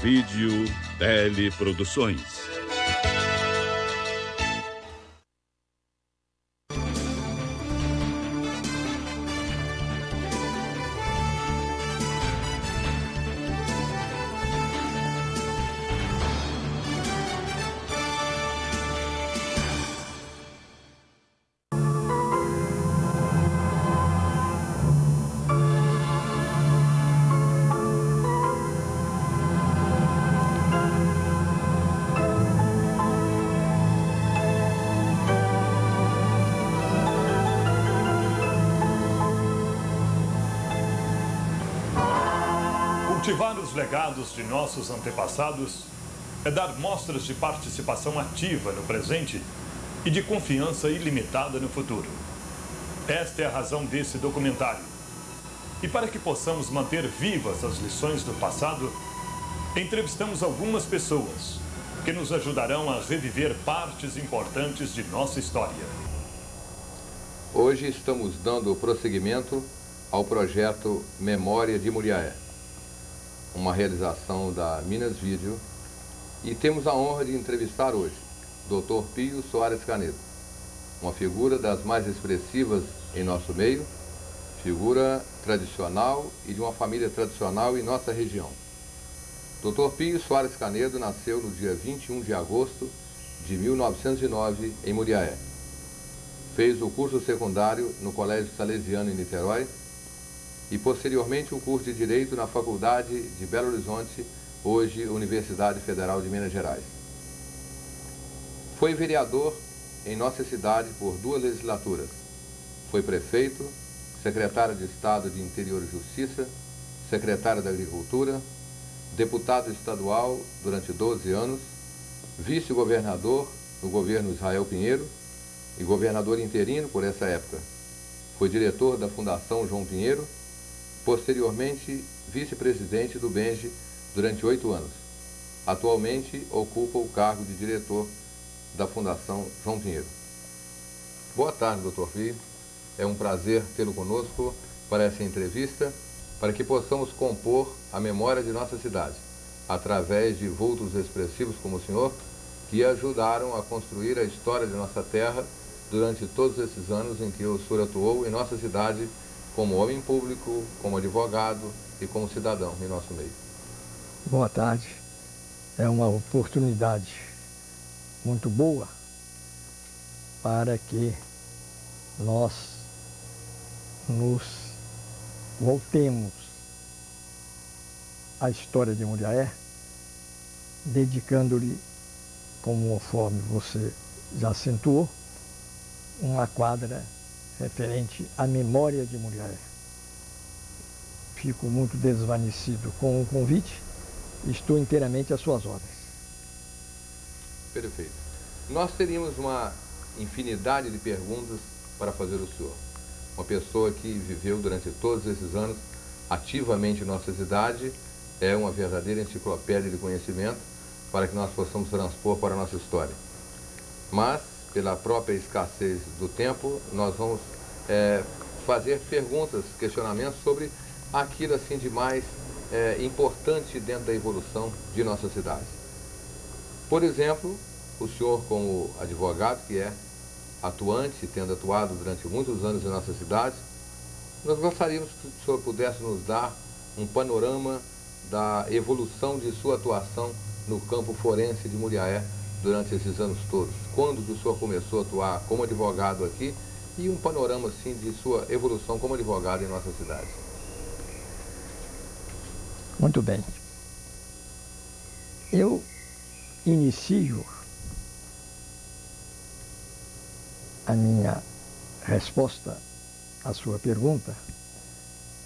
Vídeo Teleproduções. Cultivar os legados de nossos antepassados é dar mostras de participação ativa no presente e de confiança ilimitada no futuro. Esta é a razão desse documentário. E para que possamos manter vivas as lições do passado, entrevistamos algumas pessoas que nos ajudarão a reviver partes importantes de nossa história. Hoje estamos dando prosseguimento ao projeto Memória de Muriaé, uma realização da Minas Vídeo, e temos a honra de entrevistar hoje Dr. Pio Soares Canedo, uma figura das mais expressivas em nosso meio, figura tradicional e de uma família tradicional em nossa região. Dr. Pio Soares Canedo nasceu no dia 21 de agosto de 1909 em Muriaé. Fez o curso secundário no Colégio Salesiano em Niterói e posteriormente o curso de Direito na Faculdade de Belo Horizonte, hoje Universidade Federal de Minas Gerais. Foi vereador em nossa cidade por 2 legislaturas. Foi prefeito, secretário de Estado de Interior e Justiça, secretário da Agricultura, deputado estadual durante 12 anos, vice-governador no governo Israel Pinheiro e governador interino por essa época. Foi diretor da Fundação João Pinheiro, posteriormente vice-presidente do BENGE durante 8 anos. Atualmente ocupa o cargo de diretor da Fundação João Pinheiro. Boa tarde, Dr. Pio. É um prazer tê-lo conosco para essa entrevista, para que possamos compor a memória de nossa cidade, através de vultos expressivos como o senhor, que ajudaram a construir a história de nossa terra durante todos esses anos em que o senhor atuou em nossa cidade como homem público, como advogado e como cidadão em nosso meio. Boa tarde. É uma oportunidade muito boa para que nós nos voltemos à história de Muriaé, dedicando-lhe, conforme você já acentuou, uma quadra referente à memória de Muriaé. Fico muito desvanecido com o convite e estou inteiramente às suas ordens. Perfeito. Nós teríamos uma infinidade de perguntas para fazer ao senhor. Uma pessoa que viveu durante todos esses anos ativamente em nossa cidade, é uma verdadeira enciclopédia de conhecimento para que nós possamos transpor para a nossa história. Mas, pela própria escassez do tempo, nós vamos fazer perguntas, questionamentos sobre aquilo assim de mais importante dentro da evolução de nossa cidade. Por exemplo, o senhor como advogado, que é atuante, tendo atuado durante muitos anos em nossa cidade, nós gostaríamos que o senhor pudesse nos dar um panorama da evolução de sua atuação no campo forense de Muriaé durante esses anos todos. Quando que o senhor começou a atuar como advogado aqui e um panorama assim de sua evolução como advogado em nossa cidade. Muito bem. Eu inicio a minha resposta à sua pergunta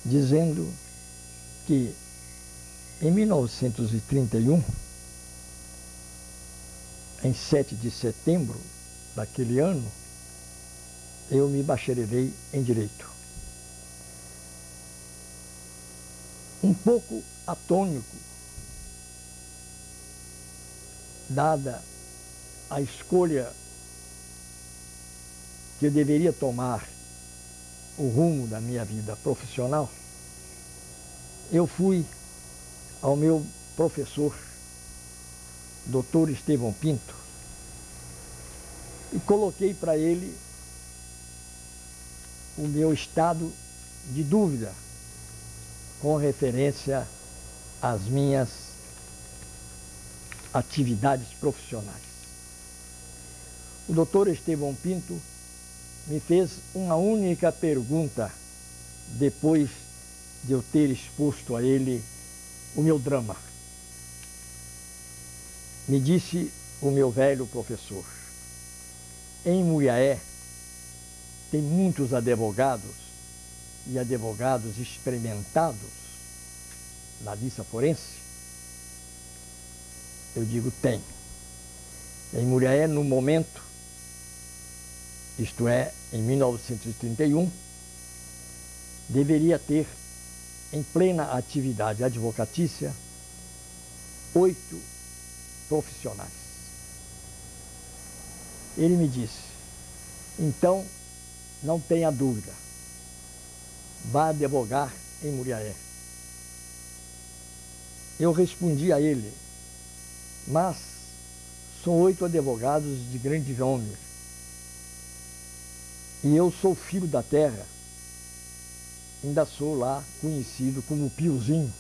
dizendo que em 1931, em 7 de setembro daquele ano, eu me bacharelei em Direito. Um pouco atônico, dada a escolha que eu deveria tomar o rumo da minha vida profissional, eu fui ao meu professor, Dr. Estevão Pinto, e coloquei para ele o meu estado de dúvida com referência às minhas atividades profissionais. O doutor Estevão Pinto me fez uma única pergunta depois de eu ter exposto a ele o meu drama. Me disse o meu velho professor: em Muriaé tem muitos advogados e advogados experimentados na lista forense? Eu digo, tem. Em Muriaé, no momento, isto é, em 1931, deveria ter, em plena atividade advocatícia, 8 profissionais. Ele me disse, então, não tenha dúvida, vá advogar em Muriaé. Eu respondi a ele, mas são 8 advogados de grande nome e eu sou filho da terra, ainda sou lá conhecido como Piozinho,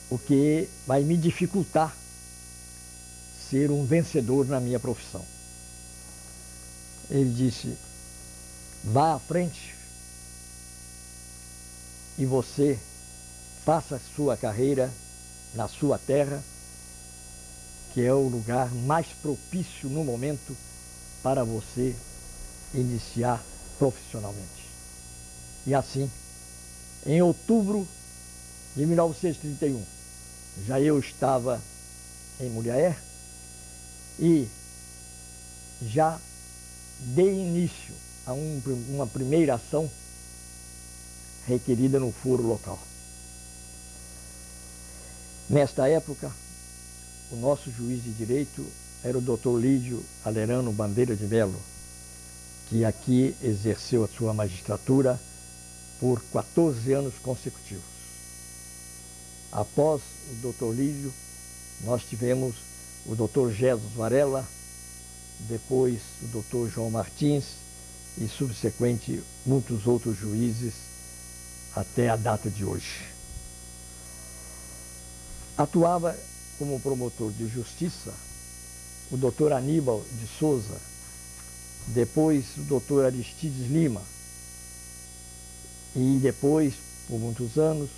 o que vai me dificultar ser um vencedor na minha profissão. Ele disse, vá à frente e você faça a sua carreira na sua terra, que é o lugar mais propício no momento para você iniciar profissionalmente. E assim, em outubro de 1931, já eu estava em Muriaé e já dei início a uma primeira ação requerida no foro local. Nesta época, o nosso juiz de direito era o Dr. Lídio Alerano Bandeira de Melo, que aqui exerceu a sua magistratura por 14 anos consecutivos. Após o Dr. Lídio, nós tivemos o Dr. Jesus Varela, depois o Dr. João Martins e, subsequente, muitos outros juízes até a data de hoje. Atuava como promotor de justiça o Dr. Aníbal de Souza, depois o Dr. Aristides Lima e depois, por muitos anos,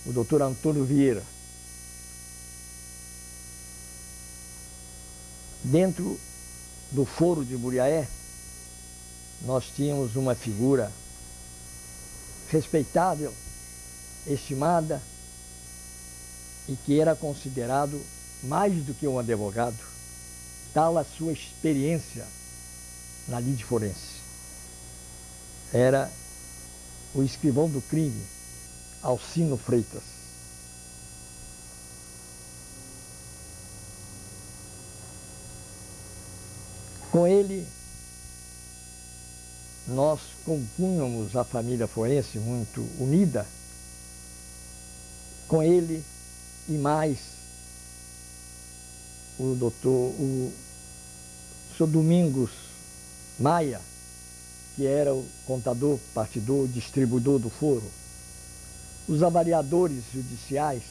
o Dr. Antônio Vieira. Dentro do foro de Muriaé, nós tínhamos uma figura respeitável, estimada e que era considerado mais do que um advogado, tal a sua experiência na lide forense. Era o escrivão do crime, Alcino Freitas. Com ele, nós compunhamos a família forense muito unida. Com ele e mais o Sr. Domingos Maia, que era o contador, partidor, distribuidor do foro, os avaliadores judiciais,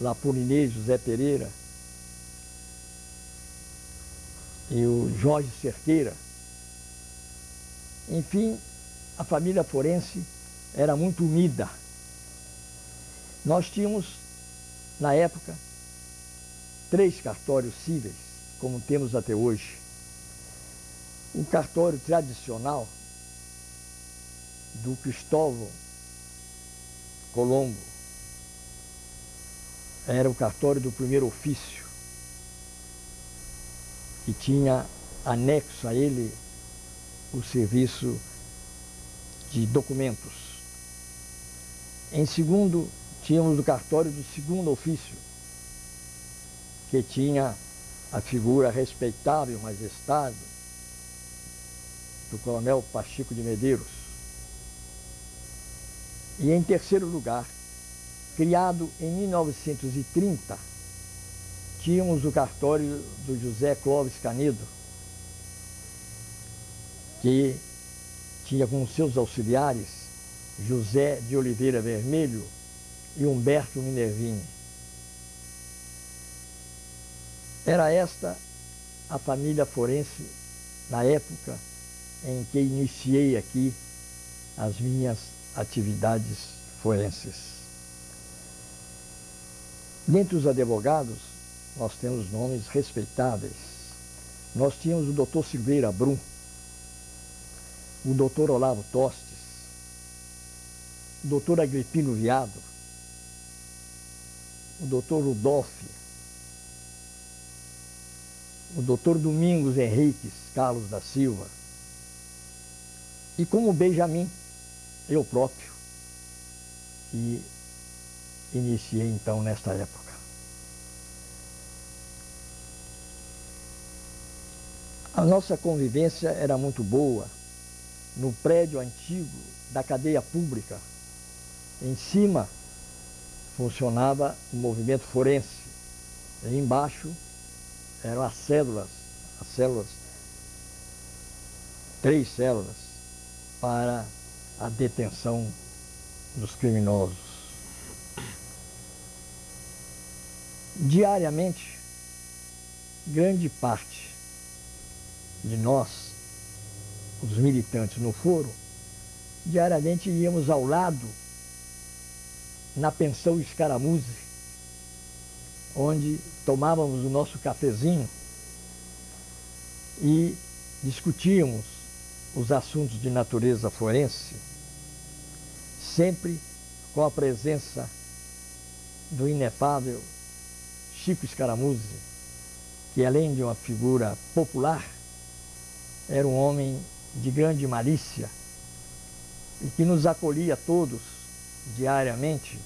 Lapulinês José Pereira e o Jorge Cerqueira. Enfim, a família forense era muito unida. Nós tínhamos, na época, 3 cartórios cíveis, como temos até hoje. O cartório tradicional do Cristóvão Colombo era o cartório do primeiro ofício, que tinha anexo a ele o serviço de documentos. Em segundo, tínhamos o cartório do segundo ofício, que tinha a figura respeitável, majestável, do coronel Pacheco de Medeiros. E em terceiro lugar, criado em 1930, tínhamos o cartório do José Clóvis Canedo, que tinha como seus auxiliares José de Oliveira Vermelho e Humberto Minervini. Era esta a família forense na época em que iniciei aqui as minhas atividades forenses. Dentre os advogados, nós temos nomes respeitáveis. Nós tínhamos o Dr. Silveira Brum, o Dr. Olavo Tostes, o Dr. Agripino Viado, o Dr. Rudolfe, o Dr. Domingos Henriques Carlos da Silva, e como Benjamin, eu próprio, que iniciei então nesta época. A nossa convivência era muito boa no prédio antigo da cadeia pública. Em cima funcionava o movimento forense, e embaixo eram as células, 3 células, para a detenção dos criminosos. Diariamente, grande parte de nós, os militantes no foro, diariamente íamos ao lado, na pensão Escaramuze, onde tomávamos o nosso cafezinho e discutíamos os assuntos de natureza forense, sempre com a presença do inefável Chico Escaramuze, que além de uma figura popular, era um homem de grande malícia e que nos acolhia todos diariamente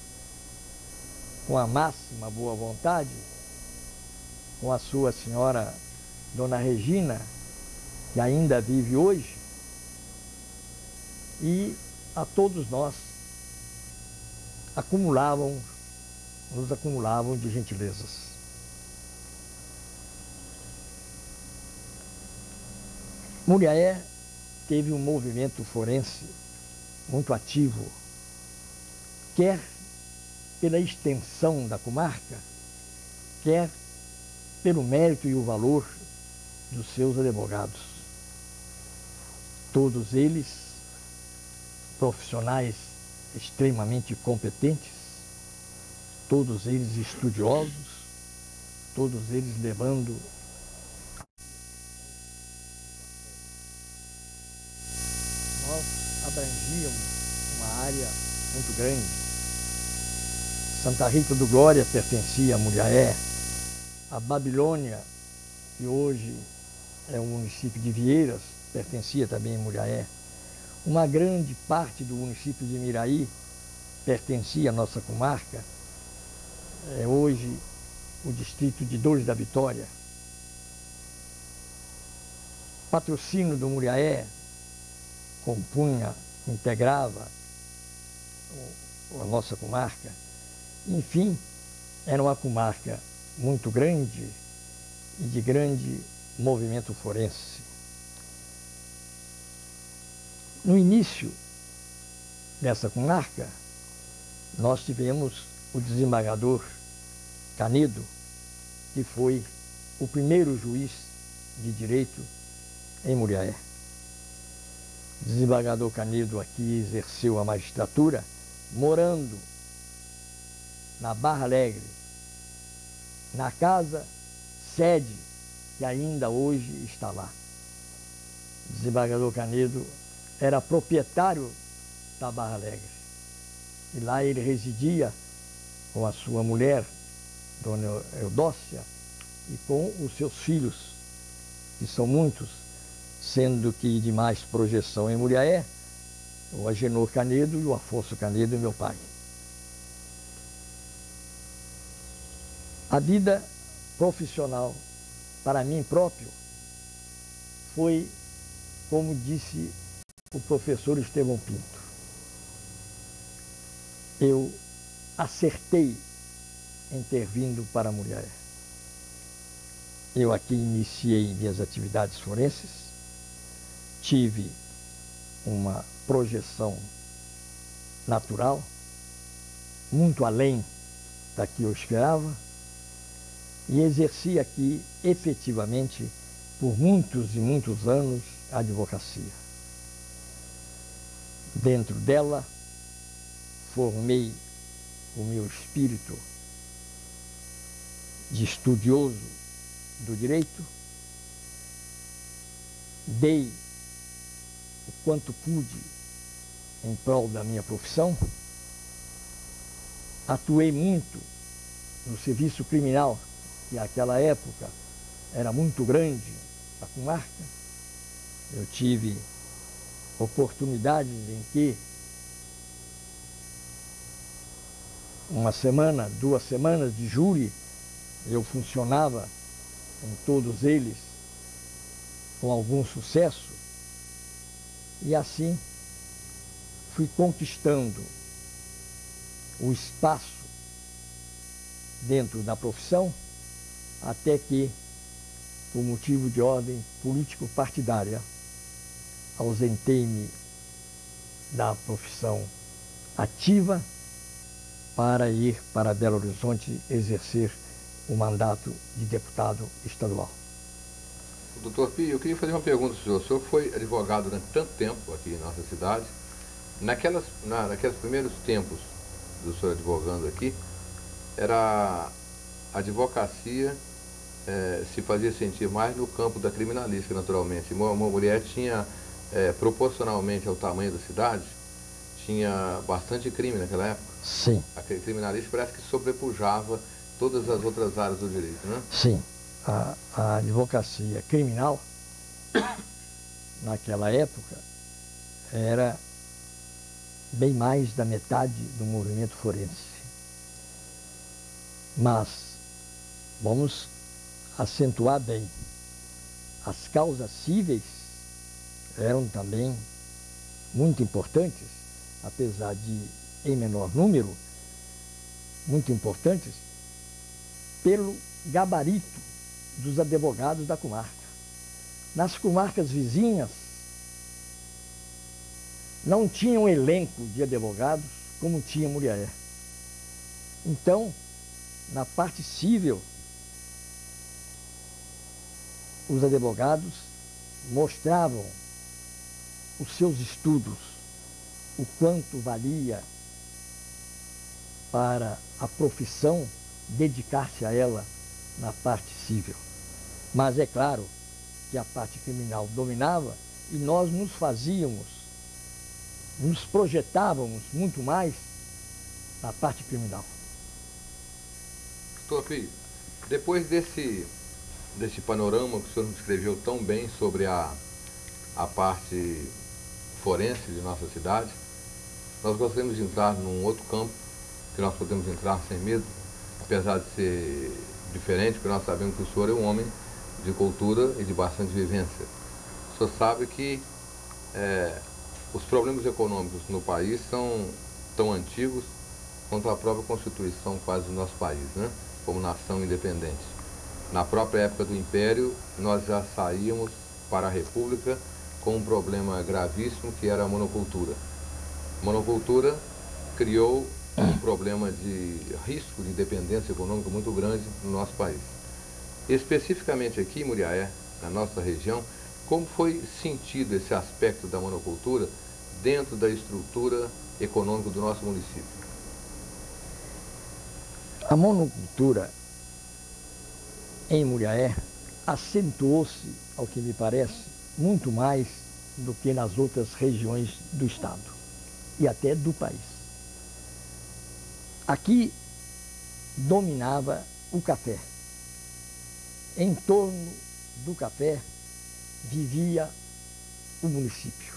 com a máxima boa vontade, com a sua senhora Dona Regina, que ainda vive hoje, e a todos nós nos acumulavam de gentilezas. Muriaé teve um movimento forense muito ativo, quer pela extensão da comarca, quer pelo mérito e o valor dos seus advogados. Todos eles profissionais extremamente competentes, todos eles estudiosos, todos eles levando abrangíamos uma área muito grande. Santa Rita do Glória pertencia a Muriaé, a Babilônia, que hoje é o município de Vieiras, pertencia também a Muriaé. Uma grande parte do município de Miraí pertencia à nossa comarca, é hoje o distrito de Dores da Vitória. Patrocínio do Muriaé compunha, integrava a nossa comarca. Enfim, era uma comarca muito grande e de grande movimento forense. No início dessa comarca, nós tivemos o desembargador Canedo, que foi o primeiro juiz de direito em Muriaé. O desembargador Canedo aqui exerceu a magistratura morando na Barra Alegre, na casa sede que ainda hoje está lá. O desembargador Canedo era proprietário da Barra Alegre e lá ele residia com a sua mulher, Dona Eudócia, e com os seus filhos, que são muitos, sendo que de mais projeção em Muriaé, o Agenor Canedo e o Afonso Canedo, meu pai. A vida profissional, para mim próprio, foi, como disse o professor Estevão Pinto. Eu acertei em ter vindo para Muriaé. Eu aqui iniciei minhas atividades forenses, tive uma projeção natural, muito além da que eu esperava, e exerci aqui efetivamente por muitos e muitos anos a advocacia. Dentro dela, formei o meu espírito de estudioso do direito, dei o quanto pude em prol da minha profissão, atuei muito no serviço criminal, que naquela época era muito grande, a comarca. Eu tive oportunidades em que uma semana, 2 semanas de júri, eu funcionava em todos eles com algum sucesso, e assim fui conquistando o espaço dentro da profissão, até que, por motivo de ordem político-partidária, ausentei-me da profissão ativa para ir para Belo Horizonte exercer o mandato de deputado estadual. Doutor Pio, eu queria fazer uma pergunta ao senhor. O senhor foi advogado durante tanto tempo aqui em nossa cidade. Naqueles primeiros tempos do senhor advogando aqui, a advocacia se fazia sentir mais no campo da criminalística, naturalmente. Uma mulher tinha, proporcionalmente ao tamanho da cidade, tinha bastante crime naquela época. Sim. A criminalística parece que sobrepujava todas as outras áreas do direito, né? Sim. A advocacia criminal, naquela época, era bem mais da metade do movimento forense. Mas, vamos acentuar bem, as causas cíveis eram também muito importantes, apesar de em menor número, muito importantes, pelo gabarito dos advogados da comarca. Nas comarcas vizinhas, não tinha um elenco de advogados como tinha Muriaé. Então, na parte civil, os advogados mostravam os seus estudos, o quanto valia para a profissão dedicar-se a ela na parte civil. Mas é claro que a parte criminal dominava e nós nos projetávamos muito mais na parte criminal. Doutor Pio, depois desse panorama que o senhor nos descreveu tão bem sobre a parte forense de nossa cidade, nós gostaríamos de entrar num outro campo, que nós podemos entrar sem medo, apesar de ser diferente, porque nós sabemos que o senhor é um homem de cultura e de bastante vivência. O senhor sabe que os problemas econômicos no país são tão antigos quanto a própria Constituição quase do nosso país, né? Como nação independente. Na própria época do Império, nós já saímos para a República com um problema gravíssimo que era a monocultura. A monocultura criou um problema de risco de dependência econômica muito grande no nosso país. Especificamente aqui em Muriaé, na nossa região, como foi sentido esse aspecto da monocultura dentro da estrutura econômica do nosso município? A monocultura em Muriaé acentuou-se, ao que me parece, muito mais do que nas outras regiões do estado e até do país. Aqui dominava o café. Em torno do café vivia o município,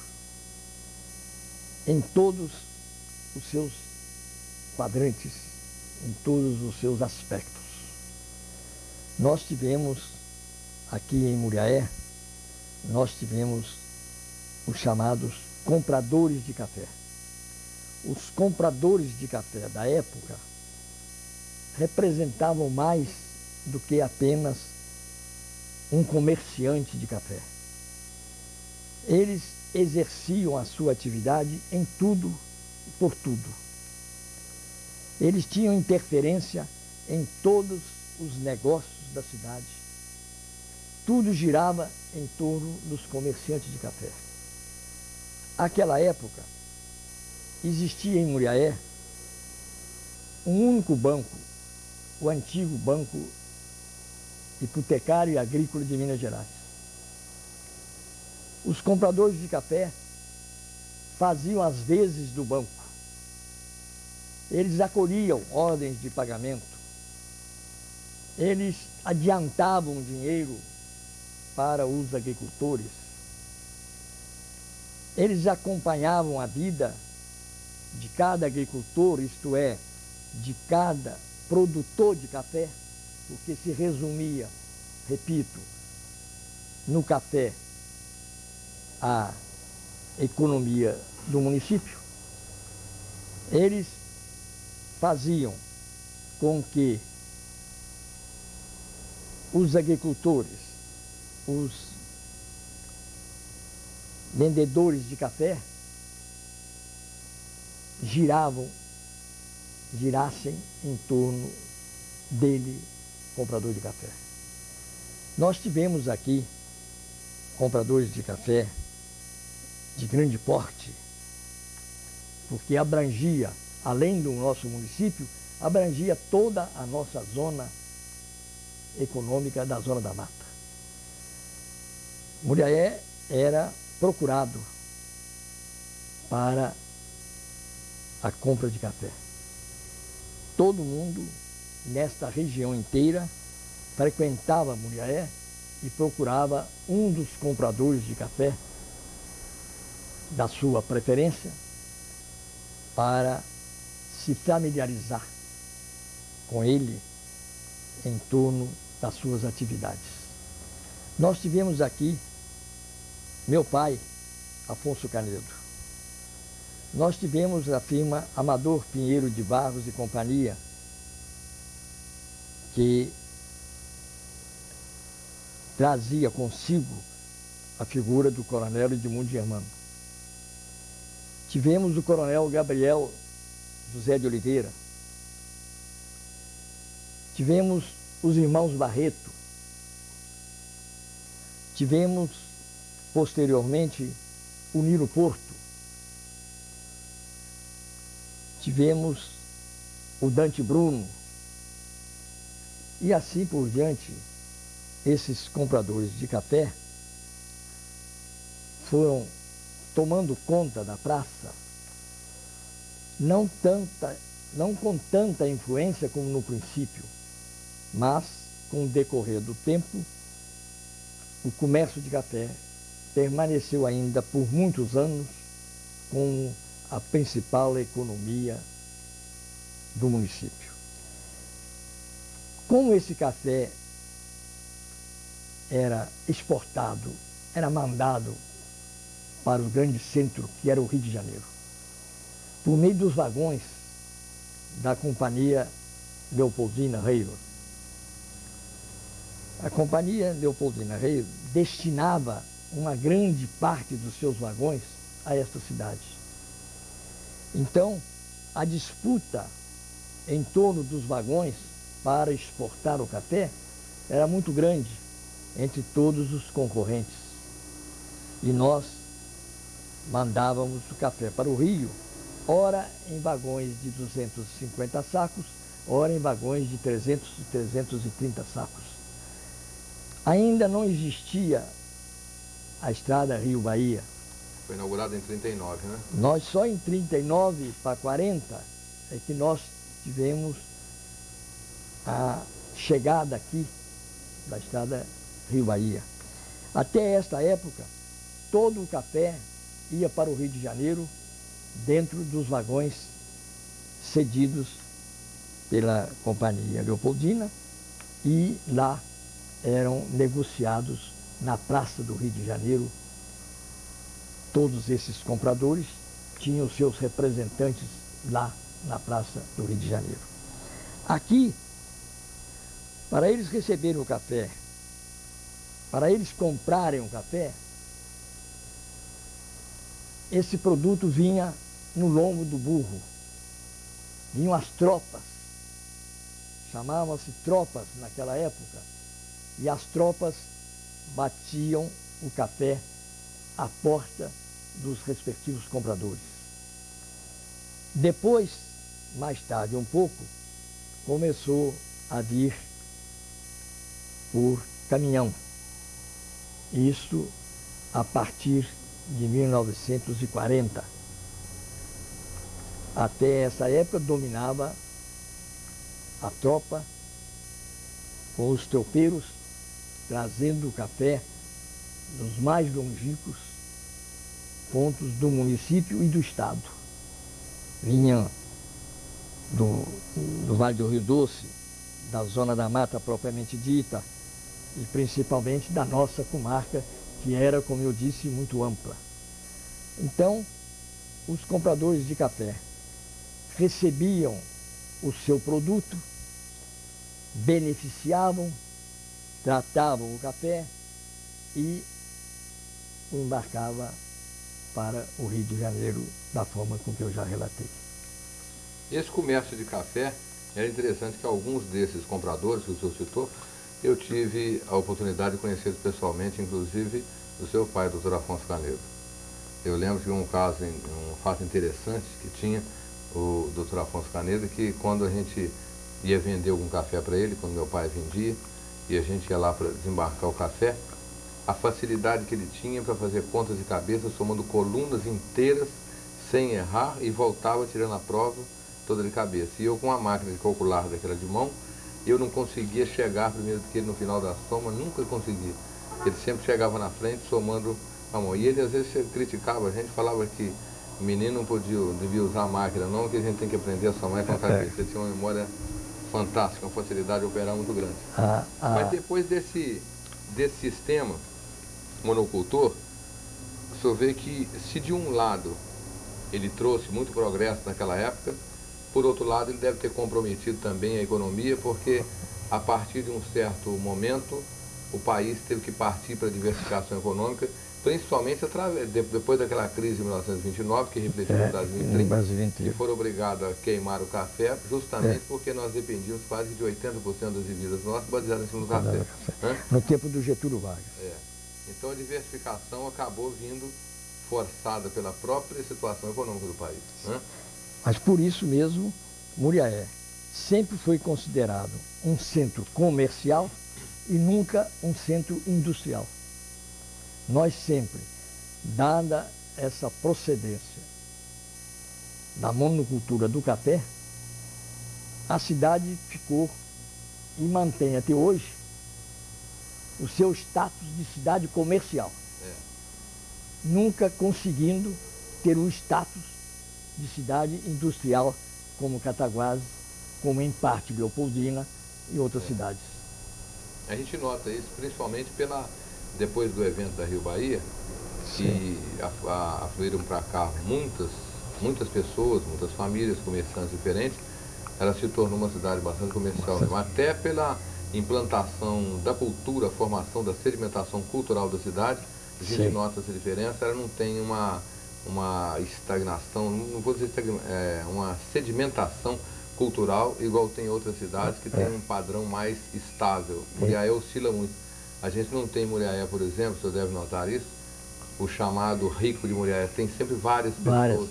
em todos os seus quadrantes, em todos os seus aspectos. Nós tivemos, aqui em Muriaé, nós tivemos os chamados compradores de café. os compradores de café da época representavam mais do que apenas um comerciante de café. Eles exerciam a sua atividade em tudo e por tudo. Eles tinham interferência em todos os negócios da cidade. Tudo girava em torno dos comerciantes de café. Naquela época, existia em Muriaé um único banco, o antigo Banco Hipotecário e Agrícola de Minas Gerais. Os compradores de café faziam as vezes do banco. Eles acolhiam ordens de pagamento. Eles adiantavam dinheiro para os agricultores. Eles acompanhavam a vida de cada agricultor, isto é, de cada produtor de café, porque se resumia, repito, no café a economia do município. Eles faziam com que os agricultores, os vendedores de café girassem em torno dele, comprador de café. Nós tivemos aqui compradores de café de grande porte, porque abrangia, além do nosso município, abrangia toda a nossa zona econômica da Zona da Mata. Muriaé era procurado para a compra de café. Todo mundo nesta região inteira frequentava Muriaé e procurava um dos compradores de café da sua preferência para se familiarizar com ele em torno das suas atividades. Nós tivemos aqui meu pai, Afonso Canedo. Nós tivemos a firma Amador Pinheiro de Barros e Companhia, que trazia consigo a figura do coronel Edmundo Germano. Tivemos o coronel Gabriel José de Oliveira. Tivemos os irmãos Barreto. Tivemos, posteriormente, o Nilo Porto. Tivemos o Dante Bruno. E assim por diante, esses compradores de café foram tomando conta da praça, não com tanta influência como no princípio, mas com o decorrer do tempo, o comércio de café permaneceu ainda por muitos anos como a principal economia do município. Como esse café era exportado, era mandado para o grande centro, que era o Rio de Janeiro, por meio dos vagões da Companhia Leopoldina Reis. A Companhia Leopoldina Reis destinava uma grande parte dos seus vagões a esta cidade. Então, a disputa em torno dos vagões para exportar o café era muito grande entre todos os concorrentes. E nós mandávamos o café para o Rio, ora em vagões de 250 sacos, ora em vagões de 300 e 330 sacos. Ainda não existia a estrada Rio-Bahia. Foi inaugurada em 39, né? Nós só em 39 para 40 é que nós tivemos a chegada aqui da estrada Rio-Bahia. Até esta época, todo o café ia para o Rio de Janeiro dentro dos vagões cedidos pela Companhia Leopoldina e lá eram negociados na Praça do Rio de Janeiro todos esses compradores tinha os seus representantes lá na Praça do Rio de Janeiro. Aqui, para eles receberem o café, para eles comprarem o café, esse produto vinha no lombo do burro. Vinham as tropas, chamavam-se tropas naquela época, e as tropas batiam o café à porta dos respectivos compradores. Depois, mais tarde um pouco, começou a vir por caminhão. Isso a partir de 1940. Até essa época dominava a tropa com os tropeiros trazendo o café dos mais longínquos pontos do município e do estado. Vinha do Vale do Rio Doce, da zona da mata propriamente dita, e principalmente da nossa comarca, que era, como eu disse, muito ampla. Então, os compradores de café recebiam o seu produto, beneficiavam, tratavam o café e o embarcava para o Rio de Janeiro da forma com que eu já relatei. Esse comércio de café, era interessante que alguns desses compradores que o senhor citou, eu tive a oportunidade de conhecê-los pessoalmente, inclusive do seu pai, Dr. Afonso Canedo. Eu lembro de um fato interessante que tinha o Dr. Afonso Canedo, que quando a gente ia vender algum café para ele, quando meu pai vendia, e a gente ia lá para desembarcar o café, a facilidade que ele tinha para fazer contas de cabeça, somando colunas inteiras, sem errar, e voltava tirando a prova toda de cabeça. E eu com uma máquina de calcular daquela de mão, eu não conseguia chegar primeiro do que ele no final da soma, nunca conseguia. Ele sempre chegava na frente somando a mão. E ele às vezes criticava a gente, falava que o menino não devia usar a máquina, não, que a gente tem que aprender a somar com a cabeça. Ele tinha uma memória fantástica, uma facilidade de operar muito grande. Mas depois desse sistema monocultor, o senhor vê que se de um lado ele trouxe muito progresso naquela época, por outro lado ele deve ter comprometido também a economia, porque a partir de um certo momento o país teve que partir para a diversificação econômica, principalmente depois daquela crise de 1929, que refletiu no Brasil inteiro, que foram obrigados a queimar o café, justamente porque nós dependíamos quase de 80% das divisas nossas baseadas em cima do café. No tempo do Getúlio Vargas. Então a diversificação acabou vindo forçada pela própria situação econômica do país. Mas por isso mesmo, Muriaé sempre foi considerado um centro comercial e nunca um centro industrial. Nós sempre, dada essa procedência da monocultura do café, a cidade ficou e mantém até hoje o seu status de cidade comercial, nunca conseguindo ter o status de cidade industrial como Cataguases, como em parte Leopoldina e outras cidades. A gente nota isso principalmente depois do evento da Rio Bahia, que afluíram para cá muitas pessoas, muitas famílias, comerciantes diferentes. Ela se tornou uma cidade bastante comercial, até pela implantação da cultura, a formação da sedimentação cultural da cidade. A gente nota essa diferença. Ela não tem uma estagnação, não vou dizer uma sedimentação cultural igual tem outras cidades que tem um padrão mais estável. Muriaé oscila muito. A gente não tem em Muriaé, por exemplo, o senhor deve notar isso, o chamado rico de Muriaé. Tem sempre várias pessoas,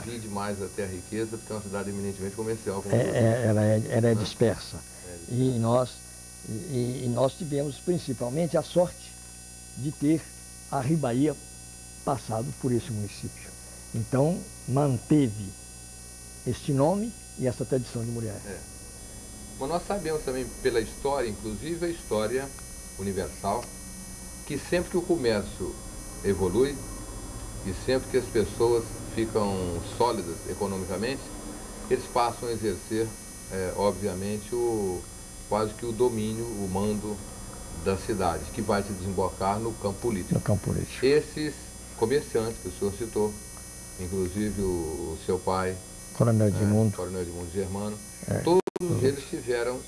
divide mais até a riqueza, porque é uma cidade eminentemente comercial. Ela é dispersa. E nós tivemos principalmente a sorte de ter a Rio Bahia passado por esse município. Então, manteve este nome e essa tradição de Muriaé. Mas nós sabemos também pela história, inclusive a história universal, que sempre que o comércio evolui e sempre que as pessoas ficam sólidas economicamente, eles passam a exercer, obviamente, quase que o domínio, o mando da cidade, que vai se desembocar no campo político. No campo político. Esses comerciantes que o senhor citou, inclusive o seu pai, Coronel Edmundo. Coronel Edmundo Germano, todos eles tiveram,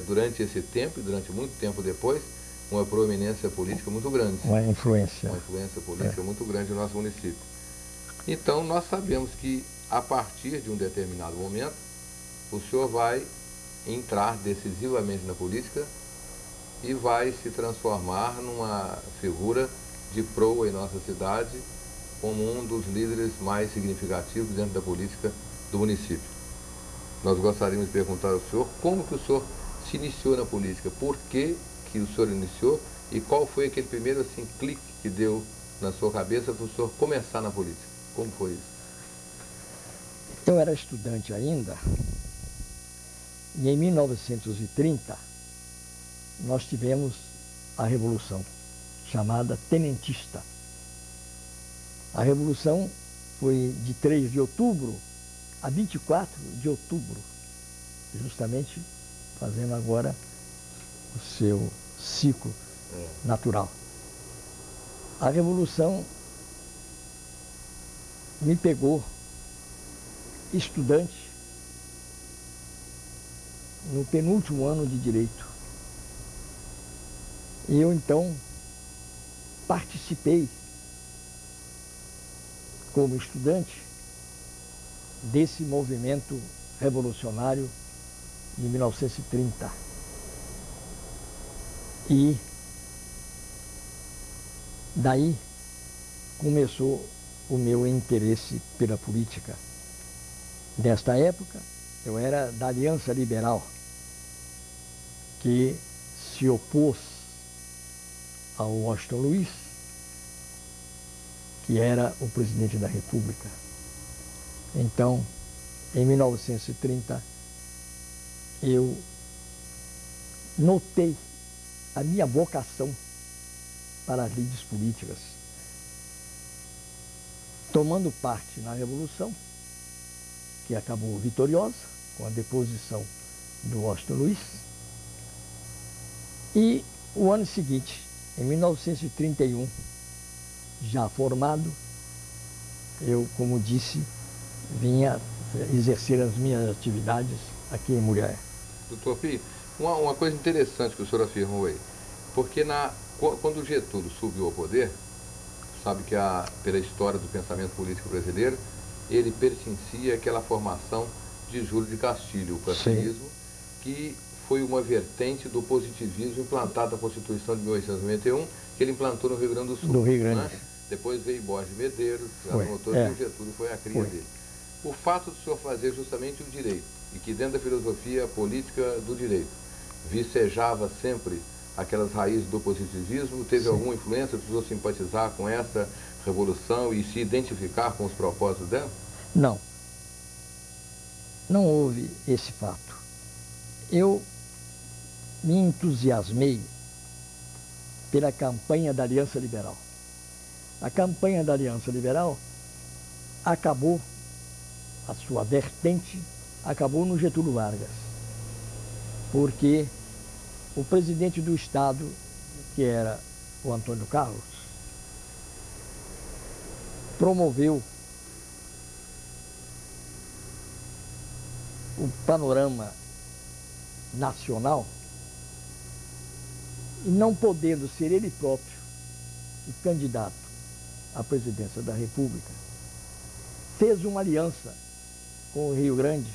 durante esse tempo e durante muito tempo depois, uma proeminência política muito grande. Uma influência Política muito grande no nosso município. Então, nós sabemos que, a partir de um determinado momento, o senhor vai entrar decisivamente na política e vai se transformar numa figura de proa em nossa cidade, como um dos líderes mais significativos dentro da política do município. Nós gostaríamos de perguntar ao senhor como que o senhor se iniciou na política, por que o senhor iniciou e qual foi aquele primeiro assim, clique que deu na sua cabeça para o senhor começar na política. Como foi isso? Eu era estudante ainda e em 1930 nós tivemos a Revolução, chamada Tenentista. A Revolução foi de 3 de outubro a 24 de outubro, justamente fazendo agora o seu ciclo natural. A Revolução me pegou estudante no penúltimo ano de Direito. E eu, então, participei como estudante desse movimento revolucionário de 1930. E daí começou o meu interesse pela política. Nesta época, eu era da Aliança Liberal, que se opôs ao Washington Luiz, que era o presidente da República. Então, em 1930, eu notei a minha vocação para as lides políticas, tomando parte na Revolução, que acabou vitoriosa, com a deposição do Washington Luiz. E o ano seguinte, em 1931, já formado, eu, como disse, vinha exercer as minhas atividades aqui em Muriaé. Doutor Pio, uma coisa interessante que o senhor afirmou aí, porque quando o Getúlio subiu ao poder, sabe que pela história do pensamento político brasileiro, ele pertencia àquela formação de Júlio de Castilho, o castelismo, que foi uma vertente do positivismo implantado na Constituição de 1891, que ele implantou no Rio Grande do Sul. No Rio Grande. Né? Depois veio Borges Medeiros, anotou que o Getúlio foi a cria dele. O fato do senhor fazer justamente o direito, e que dentro da filosofia política do direito, vicejava sempre aquelas raízes do positivismo, teve alguma influência, precisou simpatizar com essa revolução e se identificar com os propósitos dela? Não. Não houve esse fato. Eu me entusiasmei pela campanha da Aliança Liberal. A campanha da Aliança Liberal acabou, a sua vertente acabou no Getúlio Vargas, porque o presidente do Estado, que era o Antônio Carlos, promoveu o panorama nacional e, não podendo ser ele próprio o candidato à presidência da República, fez uma aliança com o Rio Grande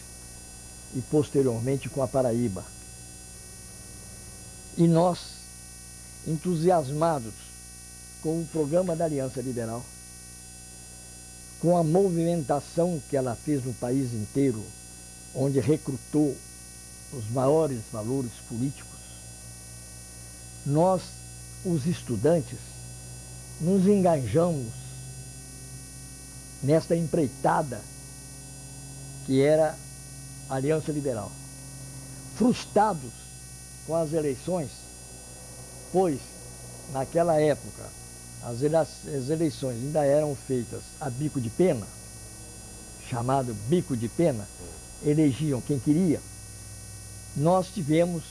e posteriormente com a Paraíba. E nós, entusiasmados com o programa da Aliança Liberal, com a movimentação que ela fez no país inteiro, onde recrutou os maiores valores políticos, nós, os estudantes, nos engajamos nesta empreitada que era a Aliança Liberal. Frustrados com as eleições, pois naquela época as eleições ainda eram feitas a bico de pena, chamado bico de pena, elegiam quem queria. Nós tivemos,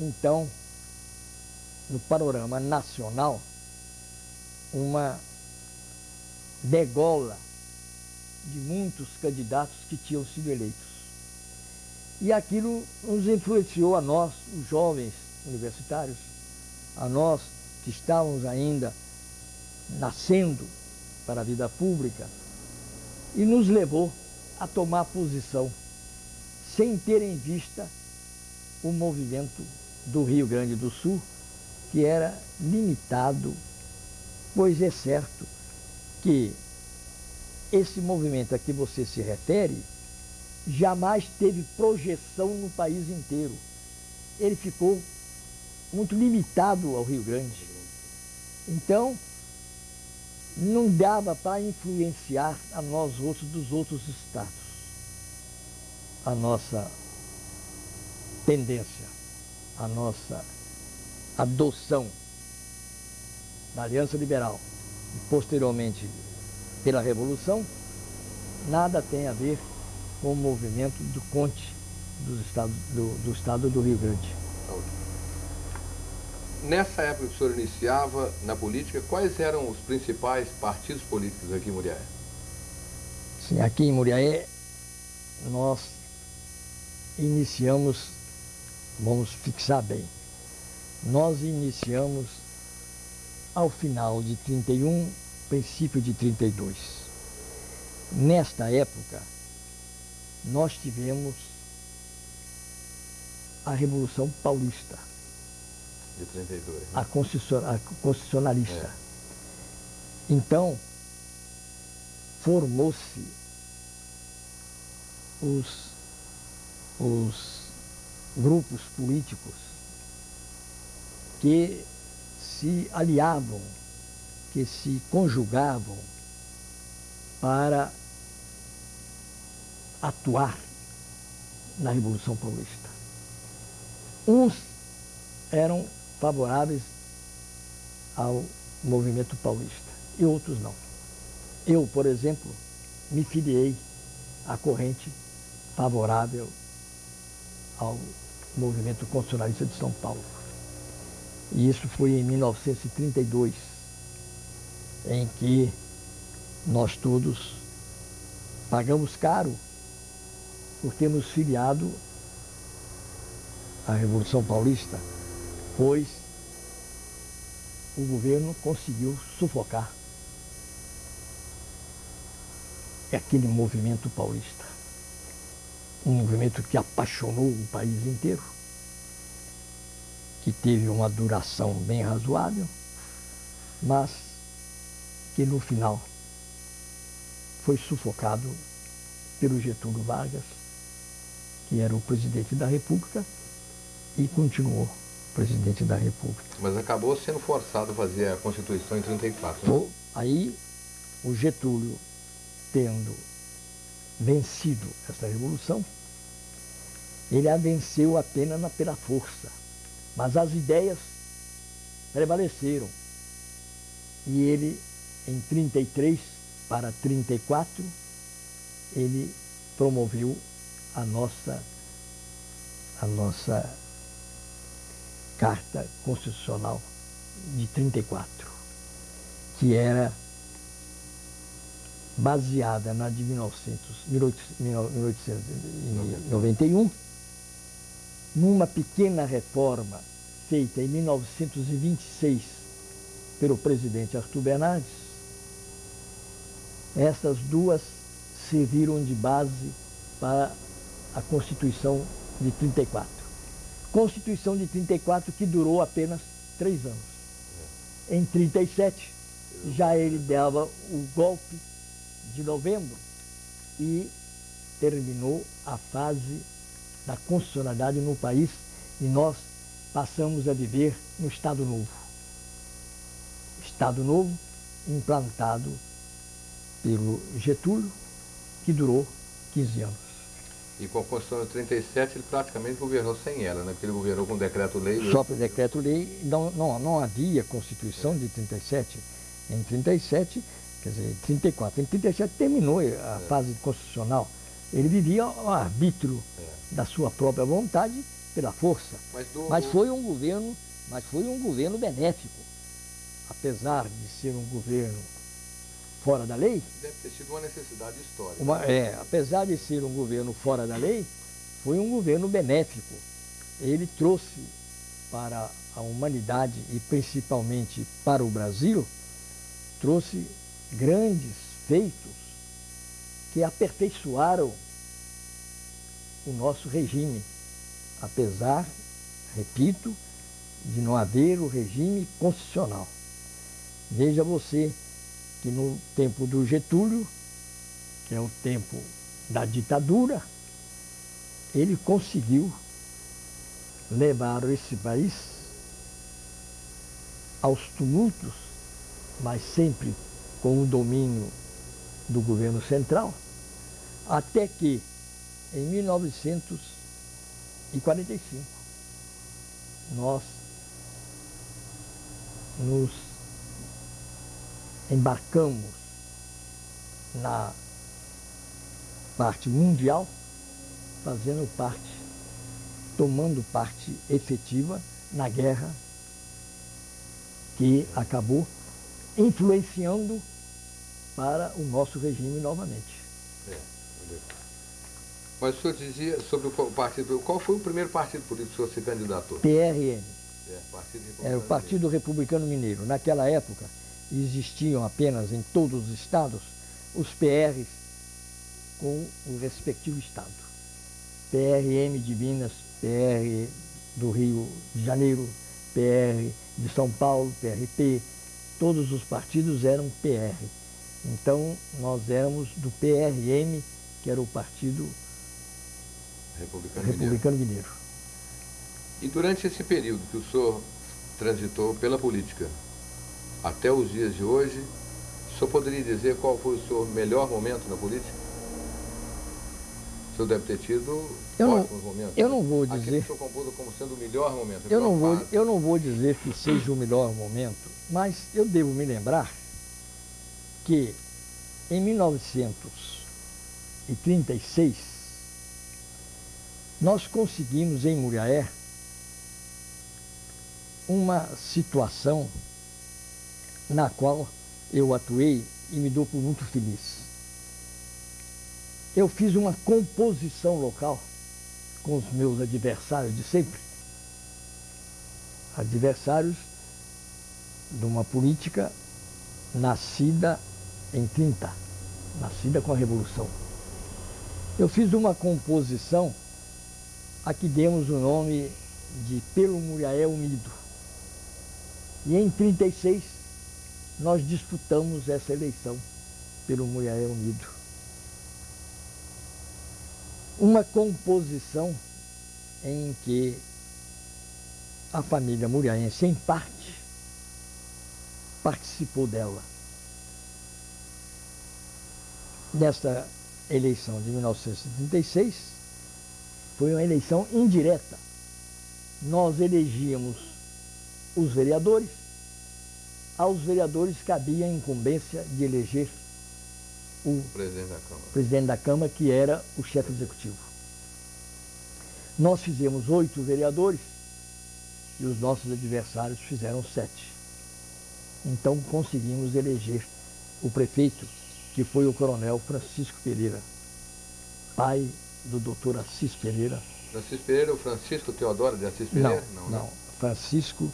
então, no panorama nacional, uma degola de muitos candidatos que tinham sido eleitos. E aquilo nos influenciou a nós, os jovens universitários, a nós que estávamos ainda nascendo para a vida pública, e nos levou a tomar posição, sem ter em vista o movimento do Rio Grande do Sul, que era limitado, pois é certo que esse movimento a que você se refere jamais teve projeção no país inteiro. Ele ficou muito limitado ao Rio Grande. Então, não dava para influenciar a nós outros dos outros estados. A nossa tendência, a nossa adoção da Aliança Liberal e posteriormente pela Revolução, nada tem a ver com o movimento do Conte do estado do Rio Grande. Nessa época que o senhor iniciava na política, quais eram os principais partidos políticos aqui em Muriaé? Sim, aqui em Muriaé nós iniciamos, vamos fixar bem, nós iniciamos ao final de 31, princípio de 32. Nesta época, nós tivemos a Revolução Paulista. De 32. Né? A constitucionalista. Então, formou-se os grupos políticos que se aliavam, que se conjugavam para atuar na Revolução Paulista. Uns eram favoráveis ao movimento paulista e outros não. Eu, por exemplo, me filiei à corrente favorável ao movimento constitucionalista de São Paulo. E isso foi em 1932, em que nós todos pagamos caro por termos filiado à Revolução Paulista, pois o governo conseguiu sufocar aquele movimento paulista. Um movimento que apaixonou o país inteiro, que teve uma duração bem razoável, mas que no final foi sufocado pelo Getúlio Vargas, que era o presidente da República e continuou presidente da República. Mas acabou sendo forçado a fazer a Constituição em 34. Né? Aí o Getúlio, tendo vencido essa revolução, ele a venceu apenas pela força, mas as ideias prevaleceram. E ele, em 33 para 34, ele promoveu a nossa Carta Constitucional de 34, que era baseada na de 1891, numa pequena reforma feita em 1926 pelo presidente Arthur Bernardes. Essas duas serviram de base para a Constituição de 34. Constituição de 34 que durou apenas 3 anos. Em 37, já ele dava o golpe de novembro e terminou a fase da constitucionalidade no país e nós passamos a viver no Estado Novo. Estado Novo implantado pelo Getúlio, que durou 15 anos. E com a Constituição de 37 ele praticamente governou sem ela, né? Porque ele governou com decreto-lei. Só por decreto-lei, não havia Constituição de 37. Em 37, quer dizer, 34. Em 37 terminou a fase constitucional. Ele vivia ao arbítrio da sua própria vontade pela força. Mas foi um governo benéfico. Apesar de ser um governo fora da lei, Deve ter sido uma necessidade histórica. apesar de ser um governo fora da lei, foi um governo benéfico. Ele trouxe para a humanidade e principalmente para o Brasil, trouxe grandes feitos que aperfeiçoaram o nosso regime, apesar, repito, de não haver o regime constitucional. Veja você que no tempo do Getúlio, que é o tempo da ditadura, ele conseguiu levar esse país aos tumultos, mas sempre com o domínio do governo central, até que, em 1945, nós nos embarcamos na parte mundial, fazendo parte, tomando parte efetiva na guerra que acabou influenciando para o nosso regime novamente. Mas o senhor dizia sobre o partido, qual foi o primeiro partido político que o senhor se candidatou? PRM. Partido Republicano Era o Partido Republicano Mineiro. Naquela época, existiam apenas em todos os estados os PRs com o respectivo estado. PRM de Minas, PR do Rio de Janeiro, PR de São Paulo, PRP, todos os partidos eram PR. Então, nós éramos do PRM, que era o Partido Republicano Mineiro. E durante esse período que o senhor transitou pela política, até os dias de hoje, o senhor poderia dizer qual foi o seu melhor momento na política? O senhor deve ter tido ótimos momentos. Eu não vou dizer... Aquele que o senhor compôs como sendo o melhor momento. Eu não vou dizer que seja o melhor momento, mas eu devo me lembrar que em 1936, nós conseguimos em Muriaé uma situação na qual eu atuei e me dou por muito feliz. Eu fiz uma composição local com os meus adversários de sempre. Adversários de uma política nascida em 30, nascida com a Revolução. Eu fiz uma composição a que demos o nome de Pelo Muriaé Unido. E em 36 nós disputamos essa eleição pelo Muriaé Unido. Uma composição em que a família muriaense, em parte, participou dela. Nesta eleição de 1936, foi uma eleição indireta. Nós elegíamos os vereadores, aos vereadores cabia a incumbência de eleger o presidente da Câmara, que era o chefe executivo. Nós fizemos 8 vereadores e os nossos adversários fizeram 7. Então conseguimos eleger o prefeito, que foi o coronel Francisco Pereira, pai do doutor Assis Pereira. Francisco Pereira, o Francisco Teodoro de Assis Pereira? Não. Francisco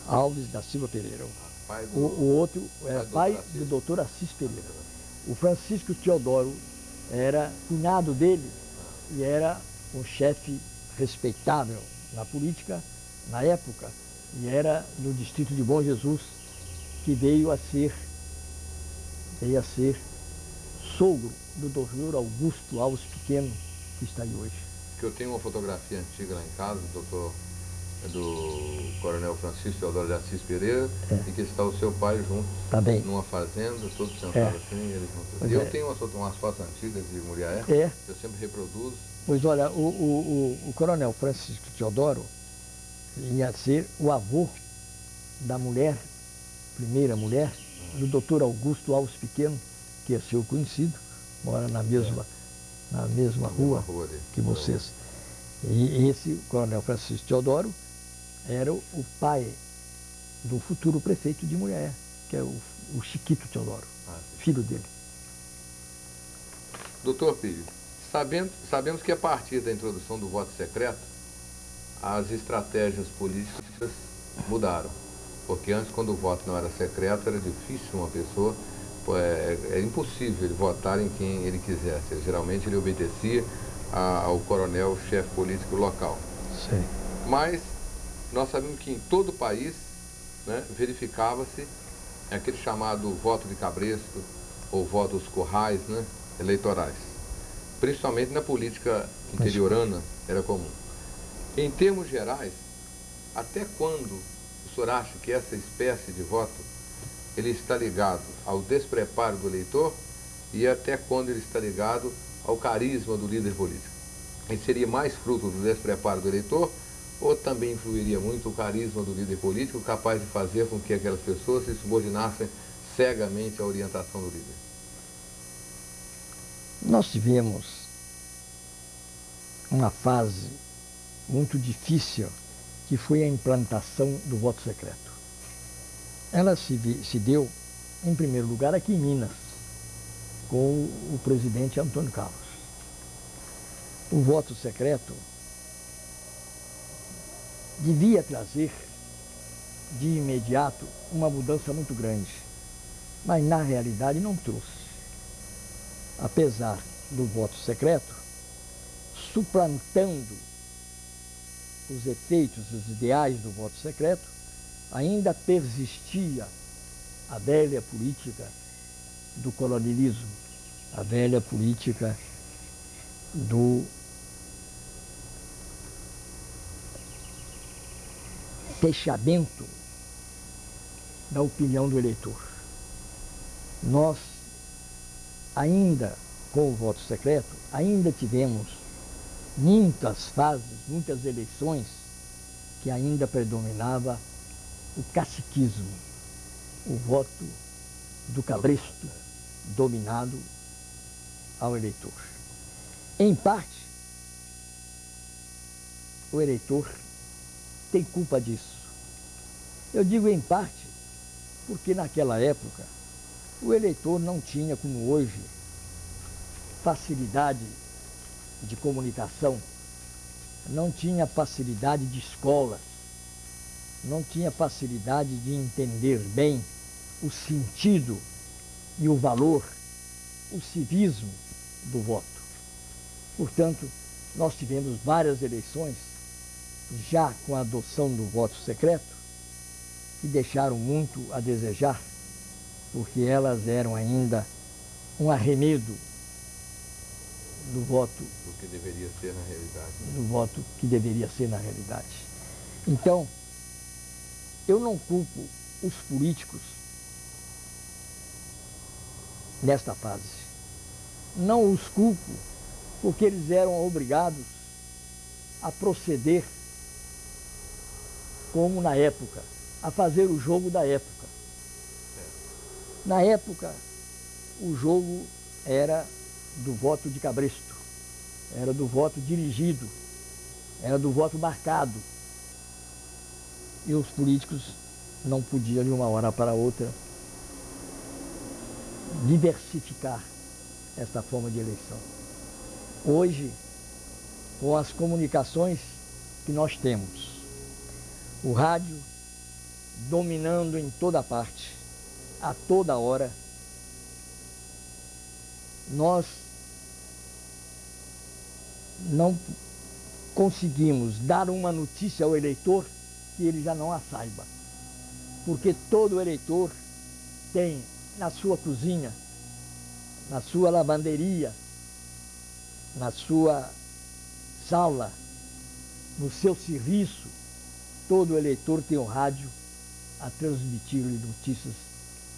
Alves da Silva Pereira. O outro era pai do doutor Assis Pereira. O Francisco Teodoro era cunhado dele e era um chefe respeitável na política na época, e era no distrito de Bom Jesus, que veio a ser sogro do doutor Augusto Alves Pequeno, que está aí hoje. Que eu tenho uma fotografia antiga lá em casa, do coronel Francisco Teodoro de Assis Pereira, e que está o seu pai junto, numa fazenda, todos sentados assim, eles juntos. Eu tenho umas fotos antigas de Muriaé, que eu sempre reproduzo. Pois olha, o coronel Francisco Teodoro ia ser o avô da mulher, primeira mulher, do doutor Augusto Alves Pequeno, que é seu conhecido, mora na mesma rua que vocês. E esse coronel Francisco Teodoro era o pai do futuro prefeito de Muriaé, que é o Chiquito Teodoro. filho dele. Doutor Pílio, sabemos que a partir da introdução do voto secreto, as estratégias políticas mudaram. Porque antes, quando o voto não era secreto, era difícil uma pessoa, é impossível ele votar em quem ele quisesse. Geralmente ele obedecia ao coronel, chefe político local. Sim. Mas nós sabemos que em todo o país, né, verificava-se aquele chamado voto de cabresto, ou voto dos currais, né, eleitorais. Principalmente na política interiorana era comum. Em termos gerais, até quando o senhor acha que essa espécie de voto ele está ligado ao despreparo do eleitor e até quando ele está ligado ao carisma do líder político? Ele seria mais fruto do despreparo do eleitor ou também influiria muito o carisma do líder político, capaz de fazer com que aquelas pessoas se subordinassem cegamente à orientação do líder? Nós tivemos uma fase muito difícil, que foi a implantação do voto secreto. Ela se deu, em primeiro lugar, aqui em Minas, com o presidente Antônio Carlos. O voto secreto devia trazer, de imediato, uma mudança muito grande, mas na realidade não trouxe. Apesar do voto secreto, suplantando os efeitos, os ideais do voto secreto, ainda persistia a velha política do colonialismo, a velha política do fechamento da opinião do eleitor. Nós, ainda com o voto secreto, ainda tivemos muitas fases, muitas eleições que ainda predominava o caciquismo, o voto do cabresto dominado ao eleitor. Em parte, o eleitor tem culpa disso. Eu digo em parte porque naquela época o eleitor não tinha, como hoje, facilidade de comunicação, não tinha facilidade de escolas, não tinha facilidade de entender bem o sentido e o valor, o civismo do voto. Portanto, nós tivemos várias eleições, já com a adoção do voto secreto, que deixaram muito a desejar, porque elas eram ainda um arremedo do voto. Do que deveria ser na realidade. Do voto que deveria ser na realidade. Então, eu não culpo os políticos nesta fase. Não os culpo porque eles eram obrigados a proceder como na época, a fazer o jogo da época. Na época, o jogo era do voto de cabresto, era do voto dirigido, era do voto marcado. E os políticos não podiam, de uma hora para outra, diversificar essa forma de eleição. Hoje, com as comunicações que nós temos, o rádio dominando em toda parte, a toda hora, nós não conseguimos dar uma notícia ao eleitor que ele já não a saiba. Porque todo eleitor tem na sua cozinha, na sua lavanderia, na sua sala, no seu serviço, todo eleitor tem um rádio a transmitir-lhe notícias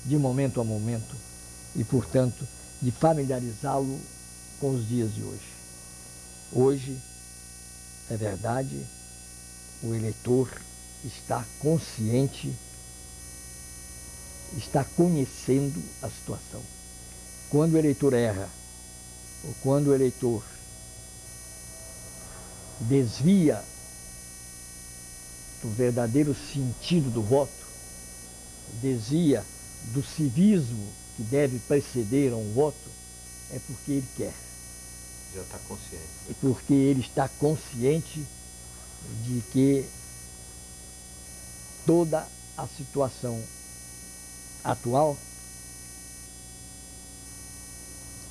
de momento a momento e, portanto, de familiarizá-lo com os dias de hoje. Hoje, é verdade, o eleitor está consciente, está conhecendo a situação. Quando o eleitor erra, ou quando o eleitor desvia do verdadeiro sentido do voto, desvia do civismo que deve preceder a um voto é porque ele quer. Já está consciente. E porque ele está consciente de que toda a situação atual,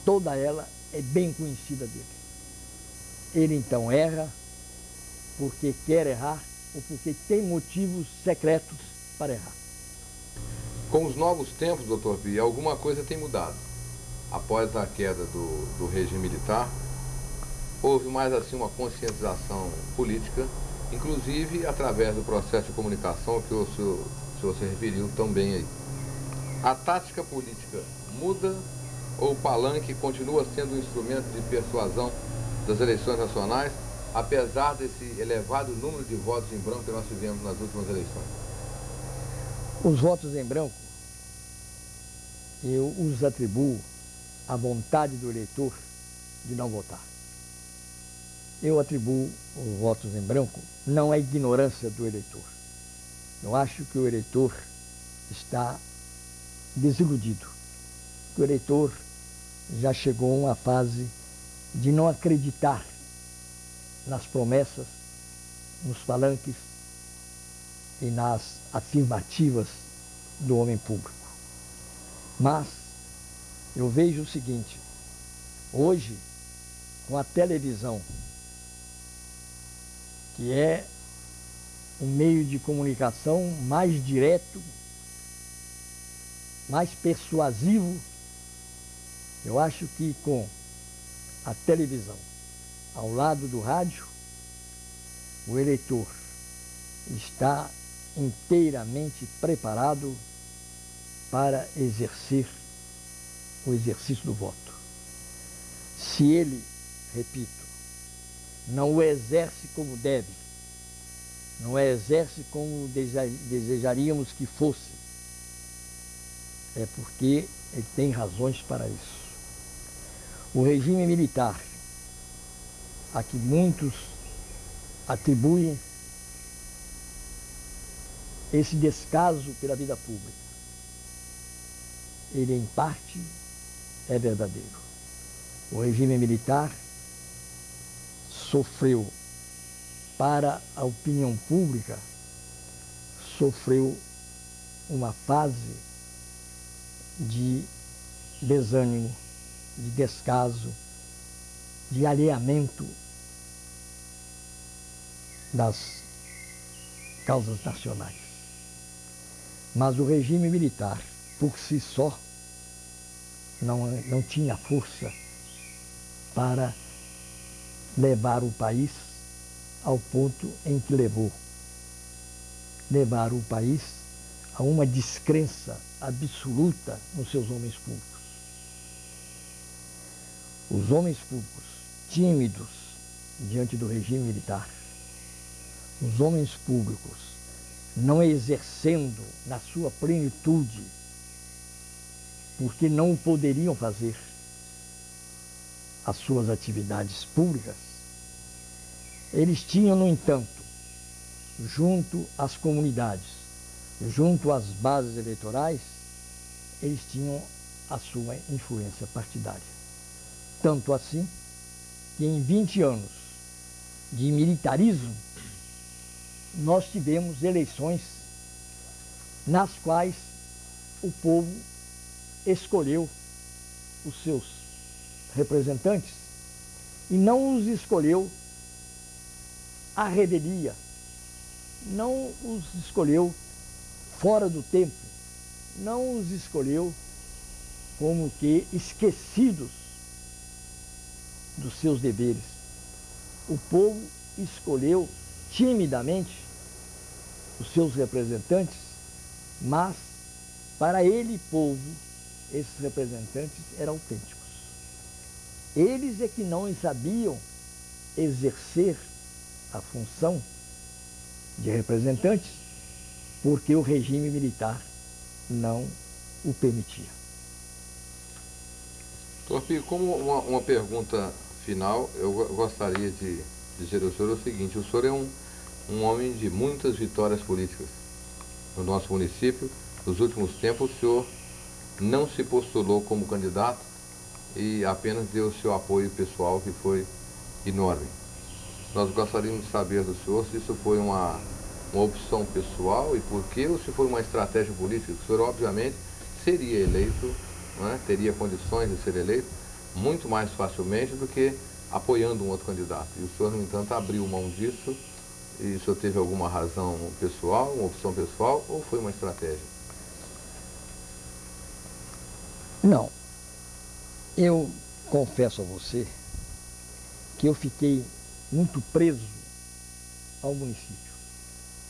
toda ela é bem conhecida dele. Ele então erra porque quer errar ou porque tem motivos secretos para errar. Com os novos tempos, doutor Pio, alguma coisa tem mudado. Após a queda do regime militar, houve mais assim uma conscientização política, inclusive através do processo de comunicação que o senhor se referiu tão bem aí. A tática política muda ou o palanque continua sendo um instrumento de persuasão das eleições nacionais, apesar desse elevado número de votos em branco que nós tivemos nas últimas eleições? Os votos em branco, eu os atribuo à vontade do eleitor de não votar. Eu atribuo os votos em branco não à ignorância do eleitor. Eu acho que o eleitor está desiludido. O eleitor já chegou a uma fase de não acreditar nas promessas, nos palanques e nas afirmativas do homem público. Mas eu vejo o seguinte: hoje, com a televisão, que é um meio de comunicação mais direto, mais persuasivo, eu acho que com a televisão ao lado do rádio, o eleitor está inteiramente preparado para exercer o exercício do voto. Se ele, repito, não o exerce como deve, não o exerce como desejaríamos que fosse, é porque ele tem razões para isso. O regime militar, a que muitos atribuem esse descaso pela vida pública, ele em parte é verdadeiro. O regime militar sofreu, para a opinião pública, sofreu uma fase de desânimo, de descaso, de alheamento das causas nacionais. Mas o regime militar, por si só, não tinha força para levar o país ao ponto em que levou. Levar o país a uma descrença absoluta nos seus homens públicos. Os homens públicos, tímidos diante do regime militar, os homens públicos não exercendo na sua plenitude, porque não poderiam fazer as suas atividades públicas, eles tinham, no entanto, junto às comunidades, junto às bases eleitorais, eles tinham a sua influência partidária. Tanto assim que em 20 anos de militarismo, nós tivemos eleições nas quais o povo escolheu os seus representantes e não os escolheu à revelia, não os escolheu fora do tempo, não os escolheu como que esquecidos dos seus deveres. O povo escolheu timidamente os seus representantes, mas para ele, povo, esses representantes eram autênticos. Eles é que não sabiam exercer a função de representantes, porque o regime militar não o permitia. Doutor Pio, como uma pergunta final, eu gostaria de dizer ao senhor o seguinte: o senhor é um homem de muitas vitórias políticas no nosso município. Nos últimos tempos, o senhor não se postulou como candidato e apenas deu o seu apoio pessoal, que foi enorme. Nós gostaríamos de saber do senhor se isso foi uma opção pessoal e por quê, ou se foi uma estratégia política. O senhor, obviamente, seria eleito, né, teria condições de ser eleito muito mais facilmente do que apoiando um outro candidato. E o senhor, no entanto, abriu mão disso. E o senhor teve alguma razão pessoal, uma opção pessoal, ou foi uma estratégia? Não. Eu confesso a você que eu fiquei muito preso ao município.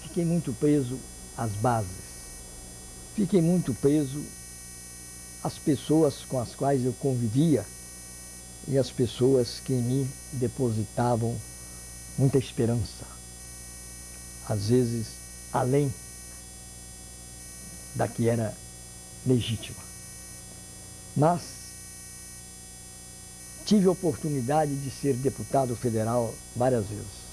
Fiquei muito preso às bases. Fiquei muito preso às pessoas com as quais eu convivia e às pessoas que em mim depositavam muita esperança. Às vezes, além da que era legítima. Mas tive a oportunidade de ser deputado federal várias vezes.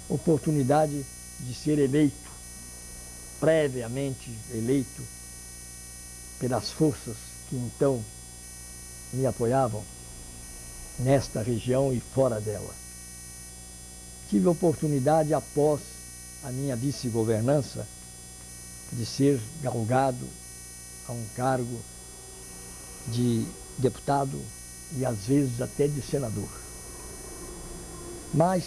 Oportunidade de ser eleito, previamente eleito, pelas forças que então me apoiavam nesta região e fora dela. Tive a oportunidade, após a minha vice-governança, de ser galgado a um cargo de deputado e às vezes até de senador. Mas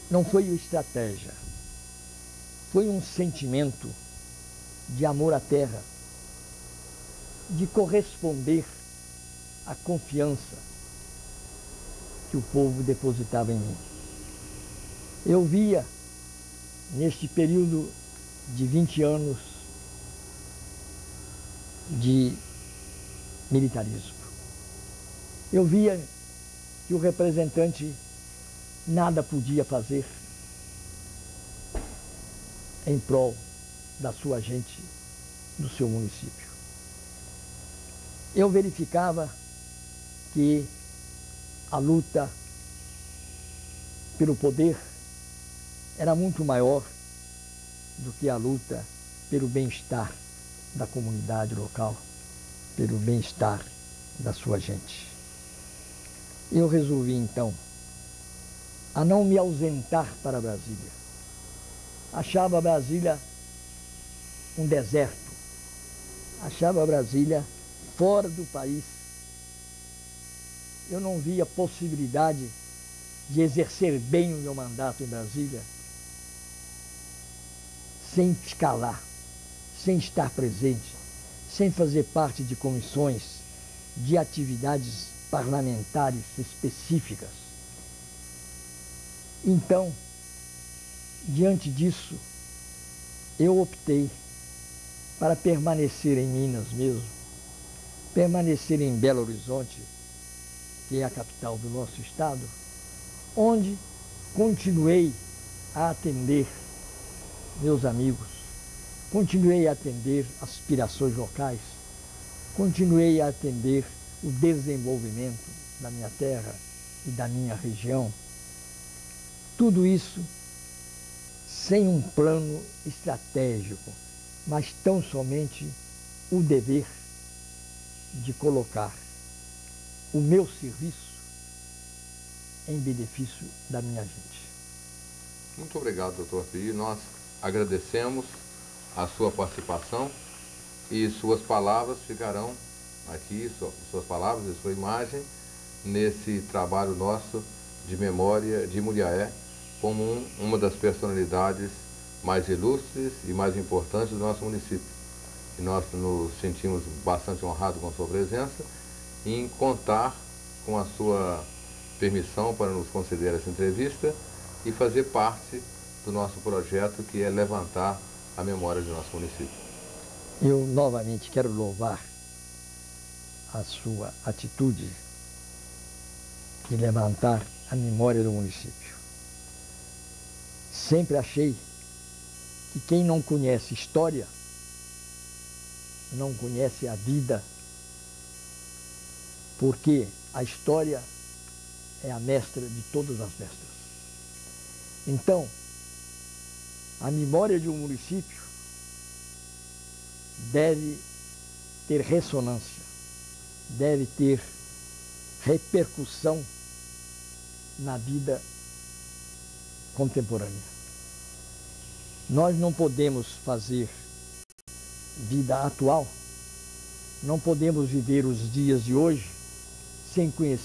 não foi uma estratégia, foi um sentimento de amor à terra, de corresponder à confiança que o povo depositava em mim. Eu via, neste período de 20 anos de militarismo, eu via que o representante nada podia fazer em prol da sua gente, do seu município. Eu verificava que a luta pelo poder era muito maior do que a luta pelo bem-estar da comunidade local, pelo bem-estar da sua gente. Eu resolvi, então, a não me ausentar para Brasília. Achava Brasília um deserto, achava Brasília fora do país. Eu não via possibilidade de exercer bem o meu mandato em Brasília sem escalar, sem estar presente, sem fazer parte de comissões, de atividades parlamentares específicas. Então, diante disso, eu optei para permanecer em Minas mesmo, permanecer em Belo Horizonte, que é a capital do nosso estado, onde continuei a atender meus amigos, continuei a atender aspirações locais, continuei a atender o desenvolvimento da minha terra e da minha região. Tudo isso sem um plano estratégico, mas tão somente o dever de colocar o meu serviço em benefício da minha gente. Muito obrigado, doutor Pio. Nós agradecemos a sua participação e suas palavras ficarão aqui, suas palavras e sua imagem, nesse trabalho nosso de memória de Muriaé, como uma das personalidades mais ilustres e mais importantes do nosso município. E nós nos sentimos bastante honrados com a sua presença e em contar com a sua permissão para nos conceder essa entrevista e fazer parte do nosso projeto, que é levantar a memória do nosso município. Eu novamente quero louvar a sua atitude de levantar a memória do município. Sempre achei que quem não conhece história não conhece a vida, porque a história é a mestra de todas as mestras. Então, a memória de um município deve ter ressonância, deve ter repercussão na vida contemporânea. Nós não podemos fazer vida atual, não podemos viver os dias de hoje sem conhecer